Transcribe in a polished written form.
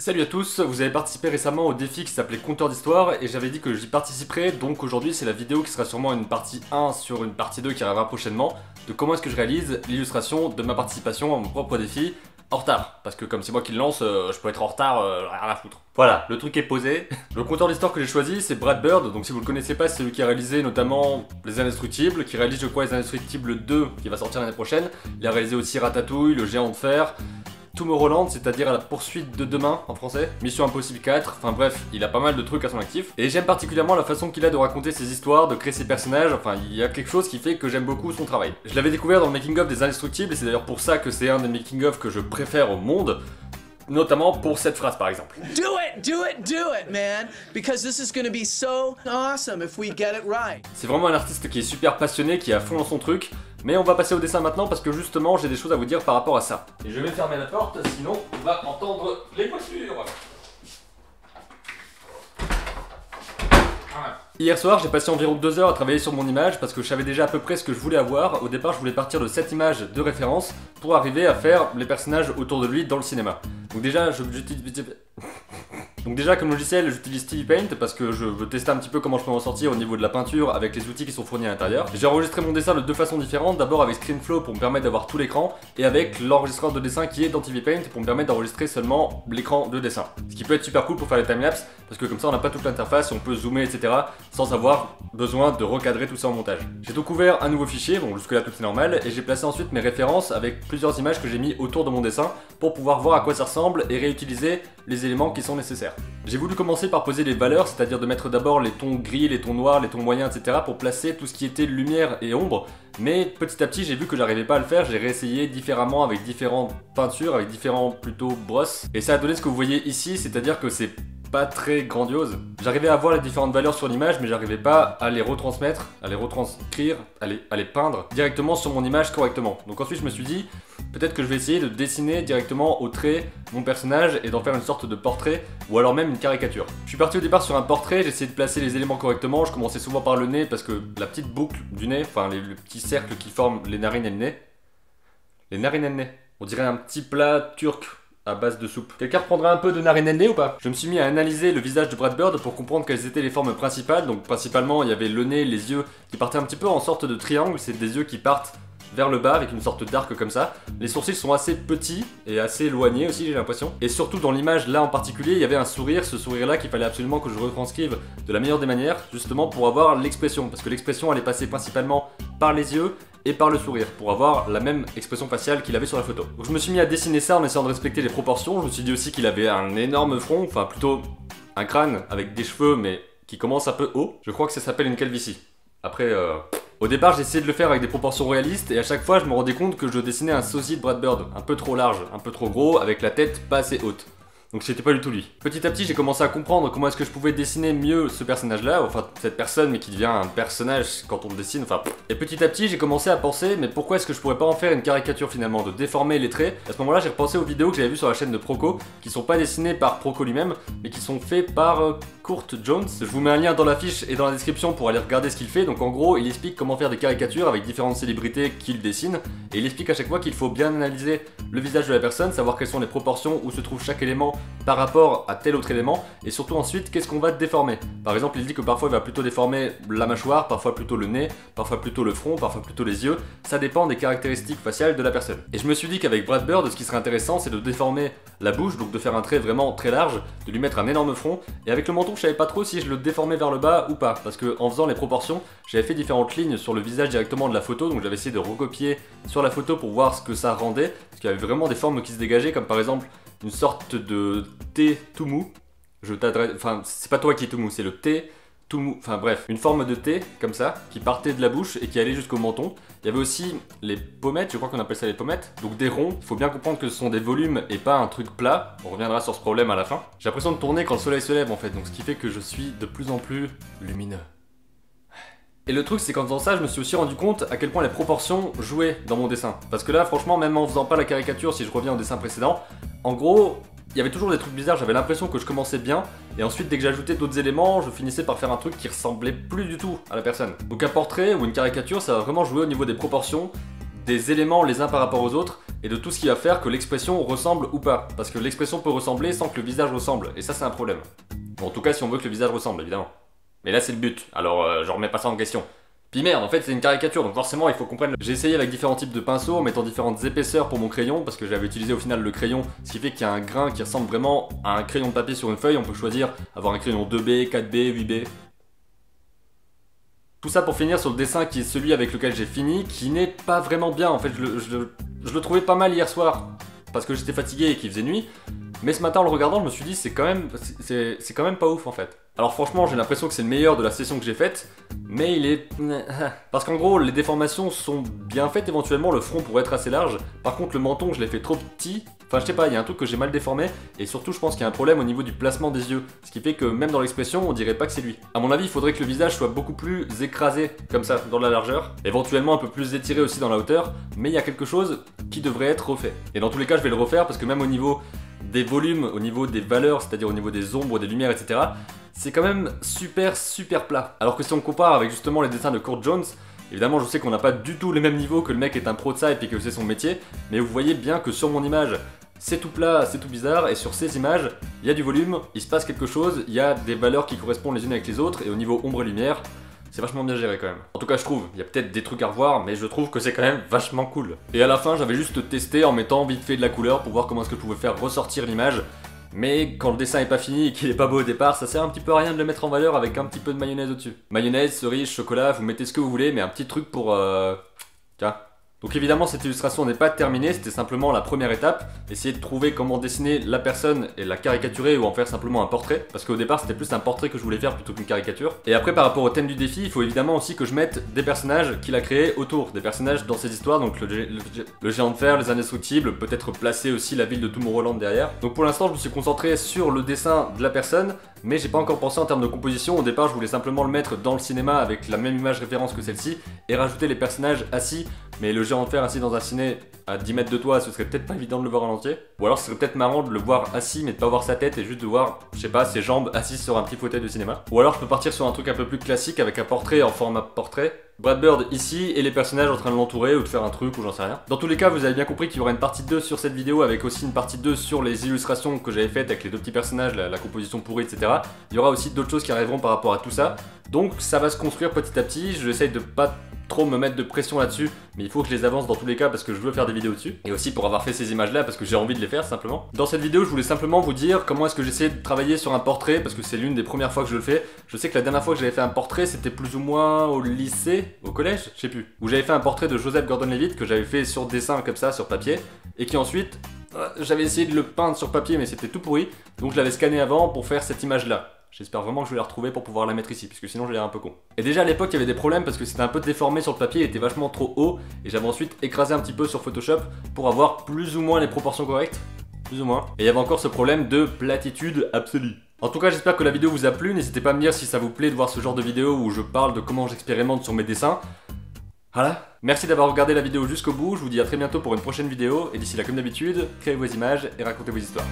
Salut à tous, vous avez participé récemment au défi qui s'appelait Compteur d'Histoire et j'avais dit que j'y participerai, donc aujourd'hui c'est la vidéo qui sera sûrement une partie 1 sur une partie 2 qui arrivera prochainement de comment est-ce que je réalise l'illustration de ma participation à mon propre défi en retard, parce que comme c'est moi qui le lance, je peux être en retard, rien à foutre. Voilà, le truc est posé. Le compteur d'histoire que j'ai choisi c'est Brad Bird, donc si vous le connaissez pas, c'est celui qui a réalisé notamment Les Indestructibles, qui réalise je crois Les Indestructibles 2 qui va sortir l'année prochaine. Il a réalisé aussi Ratatouille, Le Géant de Fer, Tomorrowland, c'est-à-dire à la poursuite de demain en français, Mission Impossible 4, enfin bref, il a pas mal de trucs à son actif. Et j'aime particulièrement la façon qu'il a de raconter ses histoires, de créer ses personnages, enfin il y a quelque chose qui fait que j'aime beaucoup son travail. Je l'avais découvert dans le making-of des Indestructibles et c'est d'ailleurs pour ça que c'est un des making-of que je préfère au monde. Notamment pour cette phrase par exemple. Do it, man! Because this is gonna be so awesome if we get it right. C'est vraiment un artiste qui est super passionné, qui est à fond dans son truc. Mais on va passer au dessin maintenant parce que justement j'ai des choses à vous dire par rapport à ça. Et je vais fermer la porte, sinon on va entendre les voitures. Hier soir, j'ai passé environ 2 heures à travailler sur mon image parce que je savais déjà à peu près ce que je voulais avoir. Au départ, je voulais partir de cette image de référence pour arriver à faire les personnages autour de lui dans le cinéma. Donc déjà comme logiciel j'utilise TV Paint parce que je veux tester un petit peu comment je peux m'en sortir au niveau de la peinture avec les outils qui sont fournis à l'intérieur. J'ai enregistré mon dessin de deux façons différentes, d'abord avec ScreenFlow pour me permettre d'avoir tout l'écran et avec l'enregistreur de dessin qui est dans TV Paint pour me permettre d'enregistrer seulement l'écran de dessin. Ce qui peut être super cool pour faire les timelapses parce que comme ça on n'a pas toute l'interface, on peut zoomer etc. sans avoir besoin de recadrer tout ça en montage. J'ai donc ouvert un nouveau fichier, bon jusque là tout est normal, et j'ai placé ensuite mes références avec plusieurs images que j'ai mis autour de mon dessin pour pouvoir voir à quoi ça ressemble et réutiliser les éléments qui sont nécessaires. J'ai voulu commencer par poser les valeurs, c'est-à-dire de mettre d'abord les tons gris, les tons noirs, les tons moyens, etc. pour placer tout ce qui était lumière et ombre, mais petit à petit j'ai vu que j'arrivais pas à le faire, j'ai réessayé différemment avec différentes peintures, avec différents plutôt brosses, et ça a donné ce que vous voyez ici, c'est-à-dire que c'est pas très grandiose. J'arrivais à voir les différentes valeurs sur l'image, mais j'arrivais pas à les retransmettre, à les retranscrire, à les peindre directement sur mon image correctement. Donc ensuite je me suis dit, peut-être que je vais essayer de dessiner directement au trait mon personnage et d'en faire une sorte de portrait, ou alors même une caricature. Je suis parti au départ sur un portrait, j'ai essayé de placer les éléments correctement, je commençais souvent par le nez, parce que la petite boucle du nez, enfin le petit cercle qui forme les narines et le nez, les narines et le nez, on dirait un petit plat turc à base de soupe. Quelqu'un reprendra un peu de narine et de nez ou pas? Je me suis mis à analyser le visage de Brad Bird pour comprendre quelles étaient les formes principales. Donc principalement il y avait le nez, les yeux qui partaient un petit peu en sorte de triangle, c'est des yeux qui partent vers le bas avec une sorte d'arc comme ça. Les sourcils sont assez petits et assez éloignés aussi j'ai l'impression. Et surtout dans l'image là en particulier il y avait un sourire, ce sourire là qu'il fallait absolument que je retranscrive de la meilleure des manières justement pour avoir l'expression. Parce que l'expression elle est passée principalement par les yeux et par le sourire, pour avoir la même expression faciale qu'il avait sur la photo. Donc je me suis mis à dessiner ça en essayant de respecter les proportions, je me suis dit aussi qu'il avait un énorme front, enfin plutôt un crâne avec des cheveux mais qui commence un peu haut. Je crois que ça s'appelle une calvitie. Après, au départ j'ai essayé de le faire avec des proportions réalistes et à chaque fois je me rendais compte que je dessinais un sosie de Brad Bird, un peu trop large, un peu trop gros, avec la tête pas assez haute. Donc c'était pas du tout lui. Petit à petit j'ai commencé à comprendre comment est-ce que je pouvais dessiner mieux ce personnage là, enfin cette personne mais qui devient un personnage quand on le dessine, enfin. Et petit à petit j'ai commencé à penser mais pourquoi est-ce que je pourrais pas en faire une caricature finalement, de déformer les traits. À ce moment là j'ai repensé aux vidéos que j'avais vues sur la chaîne de Proco, qui sont pas dessinées par Proco lui-même, mais qui sont faites par Kurt Jones. Je vous mets un lien dans la fiche et dans la description pour aller regarder ce qu'il fait. Donc en gros il explique comment faire des caricatures avec différentes célébrités qu'il dessine, et il explique à chaque fois qu'il faut bien analyser le visage de la personne, savoir quelles sont les proportions, où se trouve chaque élément par rapport à tel autre élément, et surtout ensuite qu'est-ce qu'on va déformer. Par exemple il dit que parfois il va plutôt déformer la mâchoire, parfois plutôt le nez, parfois plutôt le front, parfois plutôt les yeux, ça dépend des caractéristiques faciales de la personne. Et je me suis dit qu'avec Brad Bird ce qui serait intéressant c'est de déformer la bouche, donc de faire un trait vraiment très large, de lui mettre un énorme front, et avec le menton je savais pas trop si je le déformais vers le bas ou pas, parce que en faisant les proportions j'avais fait différentes lignes sur le visage directement de la photo, donc j'avais essayé de recopier sur la photo pour voir ce que ça rendait, parce qu'il y avait vraiment des formes qui se dégageaient, comme par exemple une sorte de T tout mou. Je t'adresse, enfin c'est pas toi qui est tout mou, c'est le T tout mou, enfin bref, une forme de T comme ça qui partait de la bouche et qui allait jusqu'au menton. Il y avait aussi les pommettes, je crois qu'on appelle ça les pommettes, donc des ronds. Il faut bien comprendre que ce sont des volumes et pas un truc plat. On reviendra sur ce problème à la fin. J'ai l'impression de tourner quand le soleil se lève en fait, donc ce qui fait que je suis de plus en plus lumineux. Et le truc c'est qu'en faisant ça je me suis aussi rendu compte à quel point les proportions jouaient dans mon dessin. Parce que là franchement même en faisant pas la caricature, si je reviens au dessin précédent, en gros il y avait toujours des trucs bizarres, j'avais l'impression que je commençais bien et ensuite dès que j'ajoutais d'autres éléments je finissais par faire un truc qui ressemblait plus du tout à la personne. Donc un portrait ou une caricature ça va vraiment jouer au niveau des proportions, des éléments les uns par rapport aux autres et de tout ce qui va faire que l'expression ressemble ou pas. Parce que l'expression peut ressembler sans que le visage ressemble, et ça c'est un problème. Bon, en tout cas si on veut que le visage ressemble, évidemment. Mais là c'est le but, alors je remets pas ça en question. Puis merde, en fait c'est une caricature, donc forcément il faut comprendre. J'ai essayé avec différents types de pinceaux, en mettant différentes épaisseurs pour mon crayon, parce que j'avais utilisé au final le crayon, ce qui fait qu'il y a un grain qui ressemble vraiment à un crayon de papier sur une feuille. On peut choisir avoir un crayon 2B, 4B, 8B. Tout ça pour finir sur le dessin qui est celui avec lequel j'ai fini, qui n'est pas vraiment bien. En fait je le trouvais pas mal hier soir, parce que j'étais fatigué et qu'il faisait nuit. Mais ce matin en le regardant je me suis dit c'est quand même pas ouf en fait. Alors franchement j'ai l'impression que c'est le meilleur de la session que j'ai faite, mais il est... Parce qu'en gros les déformations sont bien faites éventuellement, le front pourrait être assez large, par contre le menton je l'ai fait trop petit, enfin je sais pas, il y a un truc que j'ai mal déformé, et surtout je pense qu'il y a un problème au niveau du placement des yeux, ce qui fait que même dans l'expression on dirait pas que c'est lui. A mon avis il faudrait que le visage soit beaucoup plus écrasé, comme ça, dans la largeur, éventuellement un peu plus étiré aussi dans la hauteur, mais il y a quelque chose qui devrait être refait. Et dans tous les cas je vais le refaire parce que même au niveau des volumes, au niveau des valeurs, c'est-à-dire au niveau des ombres, des lumières, etc., c'est quand même super plat. Alors que si on compare avec justement les dessins de Kurt Jones, évidemment je sais qu'on n'a pas du tout les mêmes niveaux, que le mec est un pro de ça et puis que c'est son métier, mais vous voyez bien que sur mon image, c'est tout plat, c'est tout bizarre, et sur ces images, il y a du volume, il se passe quelque chose, il y a des valeurs qui correspondent les unes avec les autres, et au niveau ombre et lumière, c'est vachement bien géré quand même. En tout cas je trouve, il y a peut-être des trucs à revoir, mais je trouve que c'est quand même vachement cool. Et à la fin j'avais juste testé en mettant vite fait de la couleur pour voir comment est-ce que je pouvais faire ressortir l'image. Mais quand le dessin est pas fini et qu'il est pas beau au départ, ça sert un petit peu à rien de le mettre en valeur avec un petit peu de mayonnaise au-dessus. Mayonnaise, cerise, chocolat, vous mettez ce que vous voulez, mais un petit truc pour... Tiens. Donc évidemment cette illustration n'est pas terminée, c'était simplement la première étape, essayer de trouver comment dessiner la personne et la caricaturer ou en faire simplement un portrait, parce qu'au départ c'était plus un portrait que je voulais faire plutôt qu'une caricature. Et après par rapport au thème du défi, il faut évidemment aussi que je mette des personnages qu'il a créés autour, des personnages dans ses histoires, donc le géant de fer, les indestructibles, peut-être placer aussi la ville de Tomorrowland derrière. Donc pour l'instant je me suis concentré sur le dessin de la personne, mais j'ai pas encore pensé en termes de composition. Au départ je voulais simplement le mettre dans le cinéma avec la même image référence que celle-ci, et rajouter les personnages assis, mais le géant de fer assis dans un ciné à 10 mètres de toi, ce serait peut-être pas évident de le voir en entier. Ou alors ce serait peut-être marrant de le voir assis mais de pas voir sa tête et juste de voir, je sais pas, ses jambes assises sur un petit fauteuil de cinéma. Ou alors je peux partir sur un truc un peu plus classique avec un portrait en format portrait. Brad Bird ici et les personnages en train de l'entourer ou de faire un truc ou j'en sais rien. Dans tous les cas vous avez bien compris qu'il y aura une partie 2 sur cette vidéo avec aussi une partie 2 sur les illustrations que j'avais faites avec les deux petits personnages, la composition pourrie, etc. Il y aura aussi d'autres choses qui arriveront par rapport à tout ça. Donc ça va se construire petit à petit, j'essaye de pas trop me mettre de pression là-dessus, mais il faut que je les avance dans tous les cas parce que je veux faire des vidéos dessus, et aussi pour avoir fait ces images là parce que j'ai envie de les faire simplement. Dans cette vidéo je voulais simplement vous dire comment est-ce que j'essaie de travailler sur un portrait, parce que c'est l'une des premières fois que je le fais. Je sais que la dernière fois que j'avais fait un portrait c'était plus ou moins au lycée, au collège, je sais plus, où j'avais fait un portrait de Joseph Gordon-Levitt que j'avais fait sur dessin comme ça, sur papier, et qui ensuite j'avais essayé de le peindre sur papier mais c'était tout pourri, donc je l'avais scanné avant pour faire cette image là. J'espère vraiment que je vais la retrouver pour pouvoir la mettre ici, parce que sinon j'ai l'air un peu con. Et déjà à l'époque il y avait des problèmes parce que c'était un peu déformé sur le papier, il était vachement trop haut, et j'avais ensuite écrasé un petit peu sur Photoshop pour avoir plus ou moins les proportions correctes. Plus ou moins. Et il y avait encore ce problème de platitude absolue. En tout cas j'espère que la vidéo vous a plu, n'hésitez pas à me dire si ça vous plaît de voir ce genre de vidéo où je parle de comment j'expérimente sur mes dessins. Voilà. Merci d'avoir regardé la vidéo jusqu'au bout, je vous dis à très bientôt pour une prochaine vidéo, et d'ici là comme d'habitude, créez vos images et racontez vos histoires.